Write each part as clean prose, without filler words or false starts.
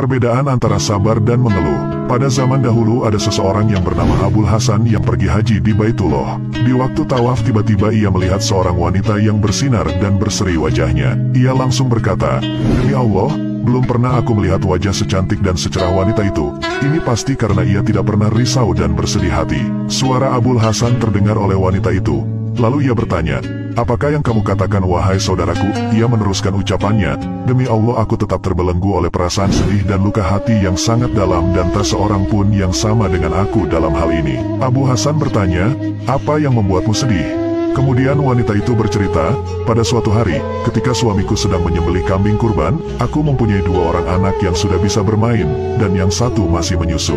Perbedaan antara sabar dan mengeluh. Pada zaman dahulu ada seseorang yang bernama Abul Hasan yang pergi haji di Baitullah. Di waktu tawaf tiba-tiba ia melihat seorang wanita yang bersinar dan berseri wajahnya. Ia langsung berkata, "Demi Allah, belum pernah aku melihat wajah secantik dan secerah wanita itu. Ini pasti karena ia tidak pernah risau dan bersedih hati." Suara Abul Hasan terdengar oleh wanita itu. Lalu ia bertanya, "Apakah yang kamu katakan wahai saudaraku?" Ia meneruskan ucapannya, "Demi Allah aku tetap terbelenggu oleh perasaan sedih dan luka hati yang sangat dalam dan tak seorang pun yang sama dengan aku dalam hal ini." Abu Hasan bertanya, "Apa yang membuatmu sedih?" Kemudian wanita itu bercerita, "Pada suatu hari, ketika suamiku sedang menyembelih kambing kurban, aku mempunyai 2 orang anak yang sudah bisa bermain, dan yang satu masih menyusu.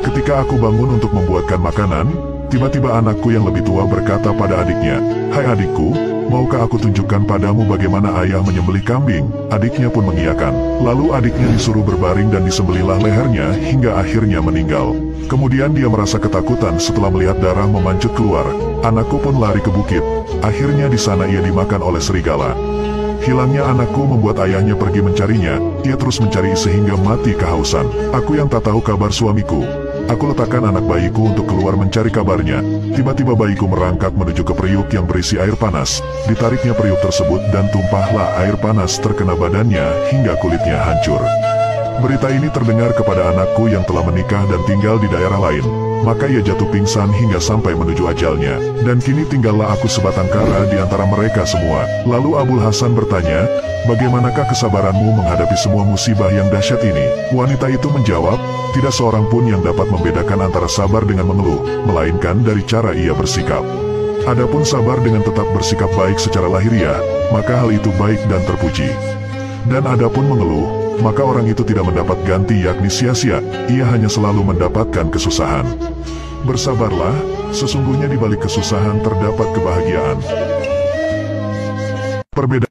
Ketika aku bangun untuk membuatkan makanan, tiba-tiba anakku yang lebih tua berkata pada adiknya, 'Hai adikku, maukah aku tunjukkan padamu bagaimana ayah menyembelih kambing?' Adiknya pun mengiyakan. Lalu adiknya disuruh berbaring dan disembelihlah lehernya hingga akhirnya meninggal. Kemudian dia merasa ketakutan setelah melihat darah memancut keluar. Anakku pun lari ke bukit. Akhirnya di sana ia dimakan oleh serigala. Hilangnya anakku membuat ayahnya pergi mencarinya. Ia terus mencari sehingga mati kehausan. Aku yang tak tahu kabar suamiku. Aku letakkan anak bayiku untuk keluar mencari kabarnya. Tiba-tiba bayiku merangkak menuju ke periuk yang berisi air panas. Ditariknya periuk tersebut dan tumpahlah air panas terkena badannya hingga kulitnya hancur. Berita ini terdengar kepada anakku yang telah menikah dan tinggal di daerah lain. Maka ia jatuh pingsan hingga sampai menuju ajalnya. Dan kini tinggallah aku sebatang kara di antara mereka semua." Lalu Abul Hasan bertanya, "Bagaimanakah kesabaranmu menghadapi semua musibah yang dahsyat ini?" Wanita itu menjawab, "Tidak seorang pun yang dapat membedakan antara sabar dengan mengeluh, melainkan dari cara ia bersikap. Adapun sabar dengan tetap bersikap baik secara lahiriah, maka hal itu baik dan terpuji. Dan adapun mengeluh, maka orang itu tidak mendapat ganti yakni sia-sia, ia hanya selalu mendapatkan kesusahan. Bersabarlah, sesungguhnya di balik kesusahan terdapat kebahagiaan." Perbedaan